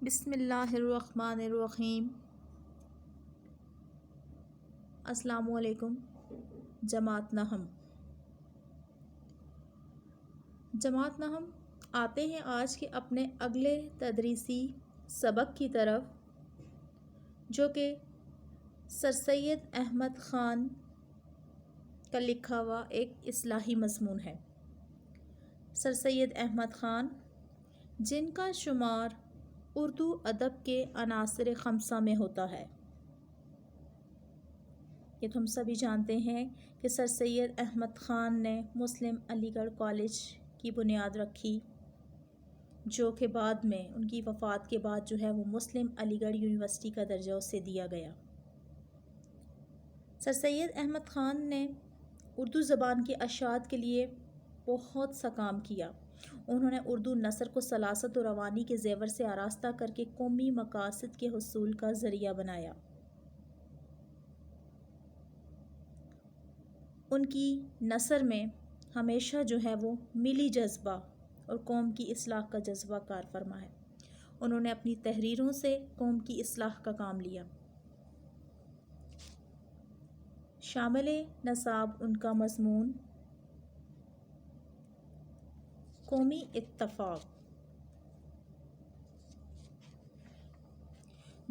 بسم اللہ الرحمن الرحیم۔ السلام علیکم جماعت نہم آتے ہیں آج کے اپنے اگلے تدریسی سبق کی طرف، جو کہ سر سید احمد خان کا لکھا ہوا ایک اصلاحی مضمون ہے۔ سر سید احمد خان، جن کا شمار اردو ادب کے عناصر خمسہ میں ہوتا ہے۔ یہ تو ہم سبھی جانتے ہیں کہ سر سید احمد خان نے مسلم علی گڑھ کالج کی بنیاد رکھی، جو کہ بعد میں ان کی وفات کے بعد جو ہے وہ مسلم علی گڑھ یونیورسٹی کا درجہ اسے دیا گیا۔ سر سید احمد خان نے اردو زبان کی اشاعت کے لیے بہت سا کام کیا۔ انہوں نے اردو نثر کو سلاست و روانی کے زیور سے آراستہ کر کے قومی مقاصد کے حصول کا ذریعہ بنایا۔ ان کی نثر میں ہمیشہ جو ہے وہ ملی جذبہ اور قوم کی اصلاح کا جذبہ کار فرما ہے۔ انہوں نے اپنی تحریروں سے قوم کی اصلاح کا کام لیا۔ شامل نصاب ان کا مضمون قومی اتفاق،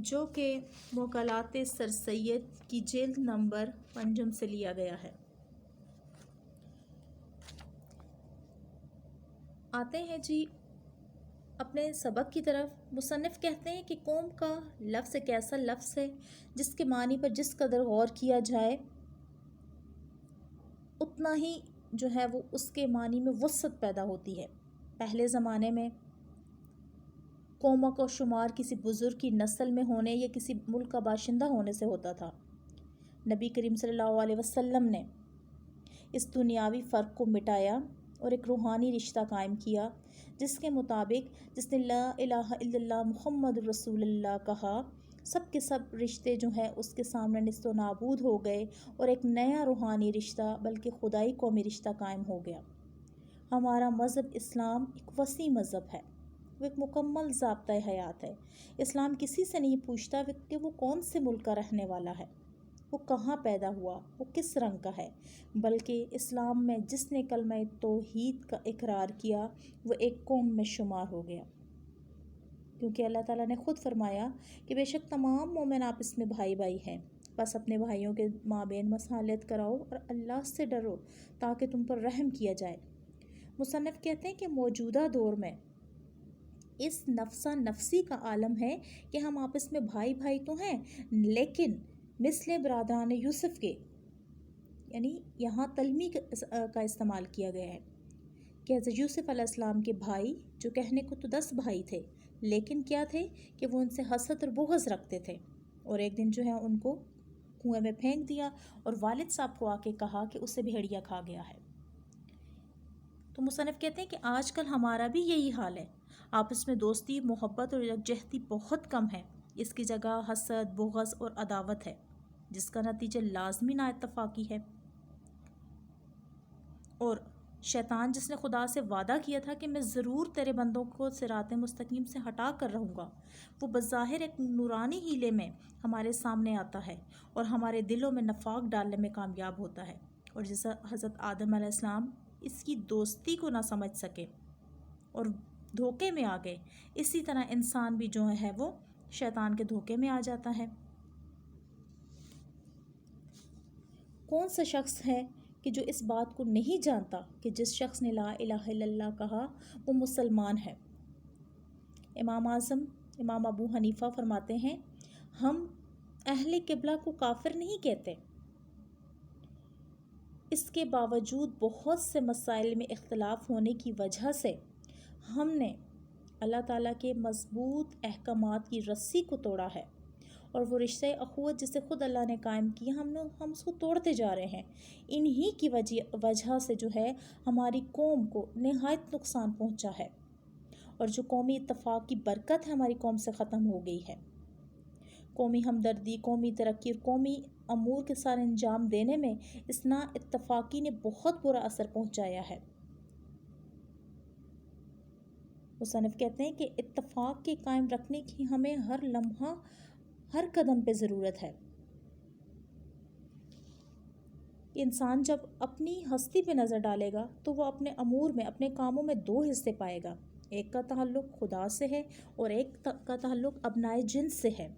جو کہ مقالات سر سید کی جلد نمبر 5 سے لیا گیا ہے۔ آتے ہیں جی اپنے سبق کی طرف۔ مصنف کہتے ہیں کہ قوم کا لفظ ایک ایسا لفظ ہے جس کے معنی پر جس قدر غور کیا جائے اتنا ہی جو ہے وہ اس کے معنی میں وسعت پیدا ہوتی ہے۔ پہلے زمانے میں قوموں کا شمار کسی بزرگ کی نسل میں ہونے یا کسی ملک کا باشندہ ہونے سے ہوتا تھا۔ نبی کریم صلی اللہ علیہ وسلم نے اس دنیاوی فرق کو مٹایا اور ایک روحانی رشتہ قائم کیا، جس کے مطابق جس نے لا الہ الا اللہ محمد رسول اللہ کہا، سب کے سب رشتے جو ہیں اس کے سامنے نیست و نابود ہو گئے اور ایک نیا روحانی رشتہ بلکہ خدائی قومی رشتہ قائم ہو گیا۔ ہمارا مذہب اسلام ایک وسیع مذہب ہے، وہ ایک مکمل ضابطۂ حیات ہے۔ اسلام کسی سے نہیں پوچھتا کہ وہ کون سے ملک کا رہنے والا ہے، وہ کہاں پیدا ہوا، وہ کس رنگ کا ہے، بلکہ اسلام میں جس نے کلمہ توحید کا اقرار کیا وہ ایک قوم میں شمار ہو گیا، کیونکہ اللہ تعالیٰ نے خود فرمایا کہ بے شک تمام مومن آپس میں بھائی بھائی ہیں، بس اپنے بھائیوں کے مابین مصالحت کراؤ اور اللہ سے ڈرو تاکہ تم پر رحم کیا جائے۔ مصنف کہتے ہیں کہ موجودہ دور میں اس نفسہ نفسی کا عالم ہے کہ ہم آپس میں بھائی بھائی تو ہیں، لیکن مثل برادران یوسف کے، یعنی یہاں تلمی کا استعمال کیا گیا ہے کہ حضرت یوسف علیہ السلام کے بھائی، جو کہنے کو تو 10 بھائی تھے، لیکن کیا تھے کہ وہ ان سے حسد اور بغض رکھتے تھے، اور ایک دن جو ہے ان کو کنویں میں پھینک دیا اور والد صاحب کو آ کے کہا کہ اسے بھیڑیا کھا گیا ہے۔ تو مصنف کہتے ہیں کہ آج کل ہمارا بھی یہی حال ہے، آپس میں دوستی، محبت اور یکجہتی بہت کم ہے، اس کی جگہ حسد، بغض اور عداوت ہے، جس کا نتیجہ لازمی نا اتفاقی ہے۔ اور شیطان، جس نے خدا سے وعدہ کیا تھا کہ میں ضرور تیرے بندوں کو صراط مستقیم سے ہٹا کر رہوں گا، وہ بظاہر ایک نورانی ہیلے میں ہمارے سامنے آتا ہے اور ہمارے دلوں میں نفاق ڈالنے میں کامیاب ہوتا ہے، اور جیسا حضرت آدم علیہ السلام اس کی دوستی کو نہ سمجھ سکے اور دھوکے میں آ گئے، اسی طرح انسان بھی جو ہے وہ شیطان کے دھوکے میں آ جاتا ہے۔ کون سا شخص ہے کہ جو اس بات کو نہیں جانتا کہ جس شخص نے لا الہ الا اللہ کہا وہ مسلمان ہے؟ امام اعظم امام ابو حنیفہ فرماتے ہیں، ہم اہل قبلہ کو کافر نہیں کہتے، اس کے باوجود بہت سے مسائل میں اختلاف ہونے کی وجہ سے ہم نے اللہ تعالیٰ کے مضبوط احکامات کی رسی کو توڑا ہے، اور وہ رشتہ اخوت جسے خود اللہ نے قائم کیا ہم اس کو توڑتے جا رہے ہیں۔ انہی کی وجہ سے جو ہے ہماری قوم کو نہایت نقصان پہنچا ہے، اور جو قومی اتفاق کی برکت ہے ہماری قوم سے ختم ہو گئی ہے۔ قومی ہمدردی، قومی ترقی اور قومی امور کے سارے انجام دینے میں اس نا اتفاقی نے بہت برا اثر پہنچایا ہے۔ مصنف کہتے ہیں کہ اتفاق کے قائم رکھنے کی ہمیں ہر لمحہ ہر قدم پہ ضرورت ہے. انسان جب اپنی ہستی پہ نظر ڈالے گا تو وہ اپنے امور میں، اپنے کاموں میں دو حصے پائے گا. ایک کا تعلق خدا سے ہے اور ایک کا تعلق ابنائے جنس سے ہے.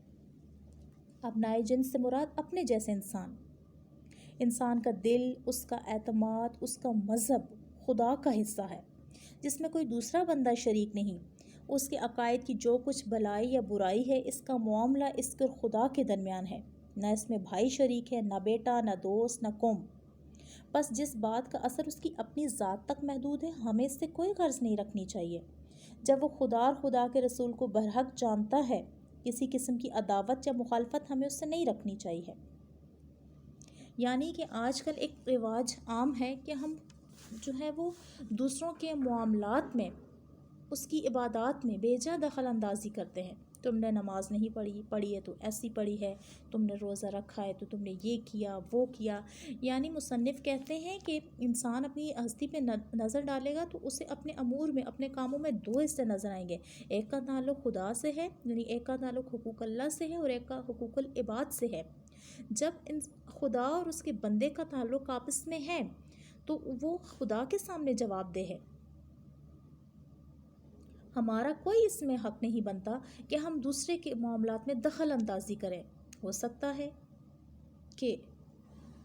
ابنائے جنس سے مراد اپنے جیسے انسان. انسان کا دل، اس کا اعتماد، اس کا مذہب خدا کا حصہ ہے جس میں کوئی دوسرا بندہ شریک نہیں. اس کے عقائد کی جو کچھ بھلائی یا برائی ہے، اس کا معاملہ اس کے اور خدا کے درمیان ہے. نہ اس میں بھائی شریک ہے، نہ بیٹا، نہ دوست، نہ قوم. بس جس بات کا اثر اس کی اپنی ذات تک محدود ہے، ہمیں اس سے کوئی غرض نہیں رکھنی چاہیے. جب وہ خدا اور خدا کے رسول کو برحق جانتا ہے، کسی قسم کی عداوت یا مخالفت ہمیں اس سے نہیں رکھنی چاہیے. یعنی کہ آج کل ایک رواج عام ہے کہ ہم جو ہے وہ دوسروں کے معاملات میں، اس کی عبادات میں بے جا دخل اندازی کرتے ہیں. تم نے نماز نہیں پڑھی ہے تو ایسی پڑھی ہے، تم نے روزہ رکھا ہے تو تم نے یہ کیا وہ کیا. یعنی مصنف کہتے ہیں کہ انسان اپنی ہستی پہ نظر ڈالے گا تو اسے اپنے امور میں، اپنے کاموں میں دو حصے نظر آئیں گے. ایک کا تعلق خدا سے ہے، یعنی ایک کا تعلق حقوق اللہ سے ہے، اور ایک کا حقوق العباد سے ہے. جب خدا اور اس کے بندے کا تعلق آپس میں ہے تو وہ خدا کے سامنے جواب دہ ہے. ہمارا کوئی اس میں حق نہیں بنتا کہ ہم دوسرے کے معاملات میں دخل اندازی کریں. ہو سکتا ہے کہ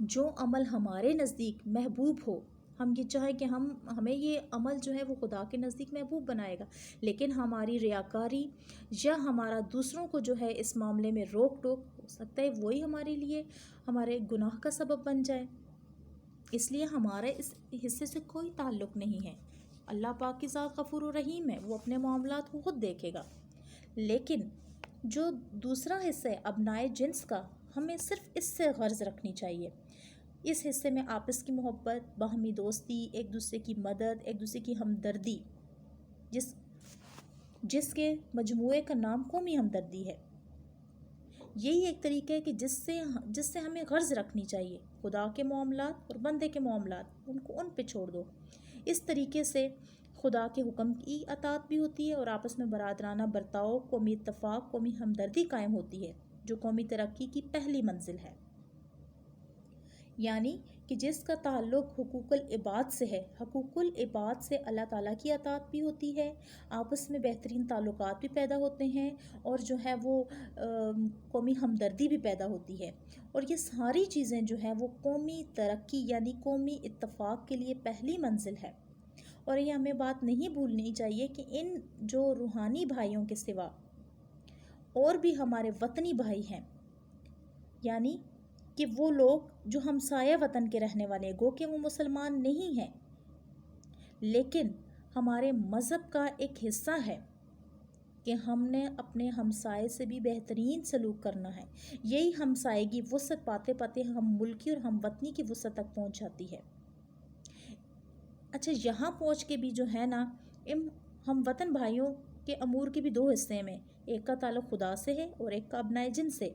جو عمل ہمارے نزدیک محبوب ہو، ہم یہ چاہیں کہ ہمیں یہ عمل جو ہے وہ خدا کے نزدیک محبوب بنائے گا، لیکن ہماری ریاکاری یا ہمارا دوسروں کو جو ہے اس معاملے میں روک ٹوک، ہو سکتا ہے وہی ہمارے لیے ہمارے گناہ کا سبب بن جائے. اس لیے ہمارے اس حصے سے کوئی تعلق نہیں ہے. اللہ پاک کی ذات غفور و رحیم ہے، وہ اپنے معاملات کو خود دیکھے گا. لیکن جو دوسرا حصہ ہے ابنائے جنس کا، ہمیں صرف اس سے غرض رکھنی چاہیے. اس حصے میں آپس کی محبت، باہمی دوستی، ایک دوسرے کی مدد، ایک دوسرے کی ہمدردی، جس کے مجموعے کا نام قومی ہمدردی ہے. یہی ایک طریقہ ہے کہ جس سے ہمیں غرض رکھنی چاہیے. خدا کے معاملات اور بندے کے معاملات ان پہ چھوڑ دو. اس طریقے سے خدا کے حکم کی اطاعت بھی ہوتی ہے اور آپس میں برادرانہ برتاؤ، قومی اتفاق، قومی ہمدردی قائم ہوتی ہے، جو قومی ترقی کی پہلی منزل ہے. یعنی کہ جس کا تعلق حقوق العباد سے ہے، حقوق العباد سے اللہ تعالیٰ کی اطاعت بھی ہوتی ہے، آپس میں بہترین تعلقات بھی پیدا ہوتے ہیں، اور جو ہے وہ قومی ہمدردی بھی پیدا ہوتی ہے. اور یہ ساری چیزیں جو ہیں وہ قومی ترقی یعنی قومی اتفاق کے لیے پہلی منزل ہے. اور یہ ہمیں بات نہیں بھولنی چاہیے کہ ان جو روحانی بھائیوں کے سوا اور بھی ہمارے وطنی بھائی ہیں، یعنی کہ وہ لوگ جو ہمسایہ وطن کے رہنے والے ہیں، گو کہ وہ مسلمان نہیں ہیں لیکن ہمارے مذہب کا ایک حصہ ہے کہ ہم نے اپنے ہمسائے سے بھی بہترین سلوک کرنا ہے. یہی ہمسائیگی وسعت پاتے پاتے ہم ملکی اور ہم وطنی کی وسعت تک پہنچ جاتی ہے. اچھا، یہاں پہنچ کے بھی جو ہے نا، ہم وطن بھائیوں کے امور کے بھی دو حصے میں، ایک کا تعلق خدا سے ہے اور ایک کا ابنائے جنس سے.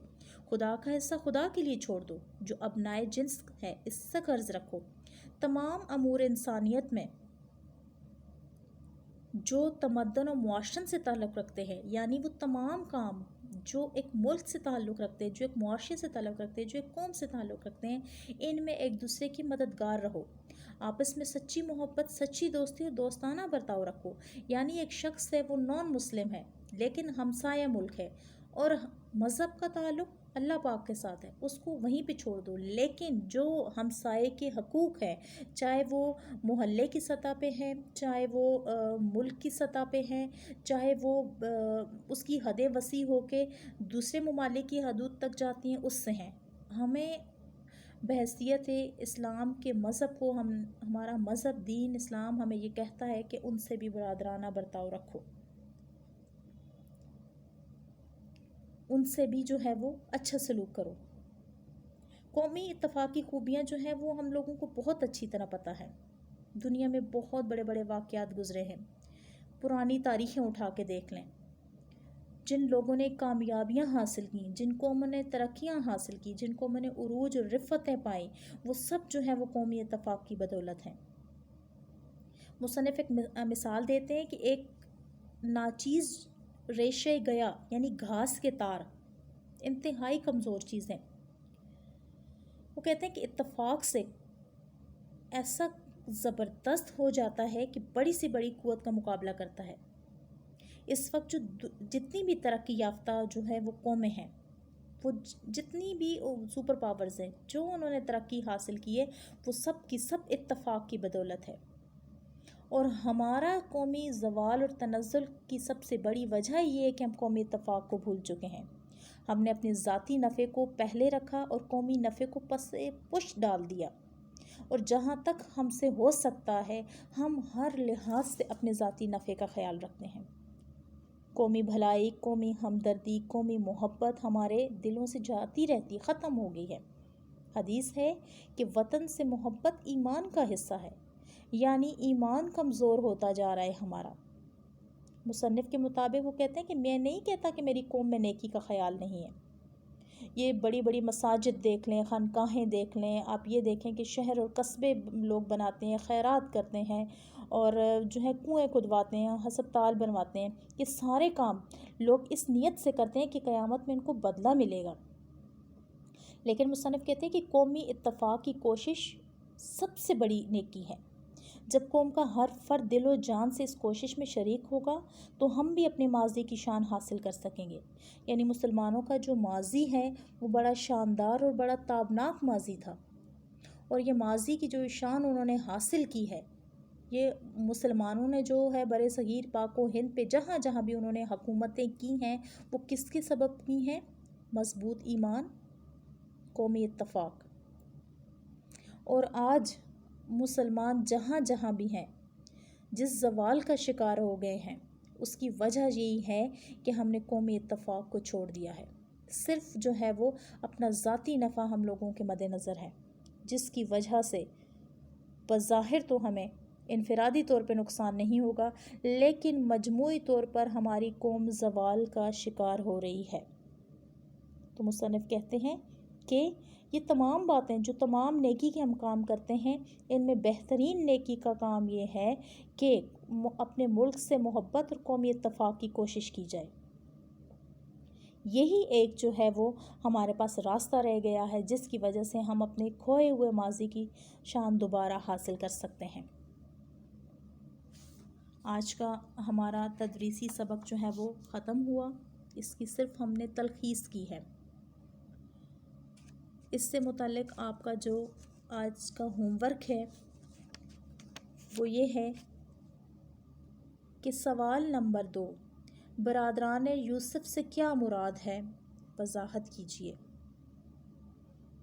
خدا کا حصہ خدا کے لیے چھوڑ دو، جو ابنائے جنس ہے اس سے قرض رکھو. تمام امور انسانیت میں جو تمدن و معاشرت سے تعلق رکھتے ہیں، یعنی وہ تمام کام جو ایک ملک سے تعلق رکھتے ہیں، جو ایک معاشرے سے تعلق رکھتے ہیں، جو ایک قوم سے تعلق رکھتے ہیں، ان میں ایک دوسرے کی مددگار رہو. آپس میں سچی محبت، سچی دوستی اور دوستانہ برتاؤ رکھو. یعنی ایک شخص ہے وہ نان مسلم ہے لیکن ہمسایہ ملک ہے اور مذہب کا تعلق اللہ پاک کے ساتھ ہے، اس کو وہیں پہ چھوڑ دو. لیکن جو ہمسائے کے حقوق ہیں، چاہے وہ محلے کی سطح پہ ہیں، چاہے وہ ملک کی سطح پہ ہیں، چاہے وہ اس کی حدیں وسیع ہو کے دوسرے ممالک کی حدود تک جاتی ہیں، اس سے ہیں. ہمیں بحیثیت اسلام کے مذہب کو، ہمارا مذہب دین اسلام ہمیں یہ کہتا ہے کہ ان سے بھی برادرانہ برتاؤ رکھو، ان سے بھی جو ہے وہ اچھا سلوک کرو. قومی اتفاق کی خوبیاں جو ہیں وہ ہم لوگوں کو بہت اچھی طرح پتہ ہے. دنیا میں بہت بڑے بڑے واقعات گزرے ہیں. پرانی تاریخیں اٹھا کے دیکھ لیں. جن لوگوں نے کامیابیاں حاصل کیں، جن قوموں نے ترقیاں حاصل کی، جن قوموں نے عروج اور رفتیں پائیں، وہ سب جو ہے وہ قومی اتفاق کی بدولت ہیں. مصنف ایک مثال دیتے ہیں کہ ایک ناچیز ریشے گیا یعنی گھاس کے تار انتہائی کمزور چیز ہیں۔ وہ کہتے ہیں کہ اتفاق سے ایسا زبردست ہو جاتا ہے کہ بڑی سے بڑی قوت کا مقابلہ کرتا ہے۔ اس وقت جو جتنی بھی ترقی یافتہ جو ہے وہ قومیں ہیں، وہ جتنی بھی سپر پاورز ہیں جو انہوں نے ترقی حاصل کی ہے، وہ سب کی سب اتفاق کی بدولت ہے۔ اور ہمارا قومی زوال اور تنزل کی سب سے بڑی وجہ یہ ہے کہ ہم قومی اتفاق کو بھول چکے ہیں۔ ہم نے اپنے ذاتی نفع کو پہلے رکھا اور قومی نفع کو پس پش ڈال دیا، اور جہاں تک ہم سے ہو سکتا ہے ہم ہر لحاظ سے اپنے ذاتی نفع کا خیال رکھتے ہیں۔ قومی بھلائی، قومی ہمدردی، قومی محبت ہمارے دلوں سے جاتی رہتی، ختم ہو گئی ہے۔ حدیث ہے کہ وطن سے محبت ایمان کا حصہ ہے، یعنی ایمان کمزور ہوتا جا رہا ہے ہمارا۔ مصنف کے مطابق وہ کہتے ہیں کہ میں نہیں کہتا کہ میری قوم میں نیکی کا خیال نہیں ہے۔ یہ بڑی بڑی مساجد دیکھ لیں، خانقاہیں دیکھ لیں، آپ یہ دیکھیں کہ شہر اور قصبے لوگ بناتے ہیں، خیرات کرتے ہیں، اور جو ہے کنویں کھدواتے ہیں، ہسپتال بنواتے ہیں۔ یہ سارے کام لوگ اس نیت سے کرتے ہیں کہ قیامت میں ان کو بدلہ ملے گا۔ لیکن مصنف کہتے ہیں کہ قومی اتفاق کی کوشش سب سے بڑی نیکی ہے۔ جب قوم کا ہر فرد دل و جان سے اس کوشش میں شریک ہوگا تو ہم بھی اپنے ماضی کی شان حاصل کر سکیں گے۔ یعنی مسلمانوں کا جو ماضی ہے وہ بڑا شاندار اور بڑا تابناک ماضی تھا، اور یہ ماضی کی جو شان انہوں نے حاصل کی ہے، یہ مسلمانوں نے جو ہے برِ صغیر پاک و ہند پہ جہاں جہاں بھی انہوں نے حکومتیں کی ہیں، وہ کس کے سبب کی ہیں؟ مضبوط ایمان، قومی اتفاق۔ اور آج مسلمان جہاں جہاں بھی ہیں، جس زوال کا شکار ہو گئے ہیں، اس کی وجہ یہی ہے کہ ہم نے قومی اتفاق کو چھوڑ دیا ہے۔ صرف جو ہے وہ اپنا ذاتی نفع ہم لوگوں کے مد نظر ہے، جس کی وجہ سے بظاہر تو ہمیں انفرادی طور پہ نقصان نہیں ہوگا، لیکن مجموعی طور پر ہماری قوم زوال کا شکار ہو رہی ہے۔ تو مصنف کہتے ہیں کہ یہ تمام باتیں جو تمام نیکی کے ہم کام کرتے ہیں، ان میں بہترین نیکی کا کام یہ ہے کہ اپنے ملک سے محبت اور قومی اتفاق کی کوشش کی جائے۔ یہی ایک جو ہے وہ ہمارے پاس راستہ رہ گیا ہے، جس کی وجہ سے ہم اپنے کھوئے ہوئے ماضی کی شان دوبارہ حاصل کر سکتے ہیں۔ آج کا ہمارا تدریسی سبق جو ہے وہ ختم ہوا، اس کی صرف ہم نے تلخیص کی ہے۔ اس سے متعلق آپ کا جو آج کا ہوم ورک ہے وہ یہ ہے کہ سوال نمبر 2، برادران یوسف سے کیا مراد ہے، وضاحت کیجیے۔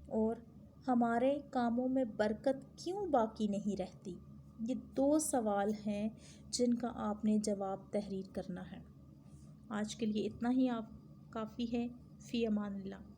اور ہمارے کاموں میں برکت کیوں باقی نہیں رہتی؟ یہ 2 سوال ہیں جن کا آپ نے جواب تحریر کرنا ہے۔ آج کے لیے اتنا ہی آپ کافی ہے۔ فی امان اللہ۔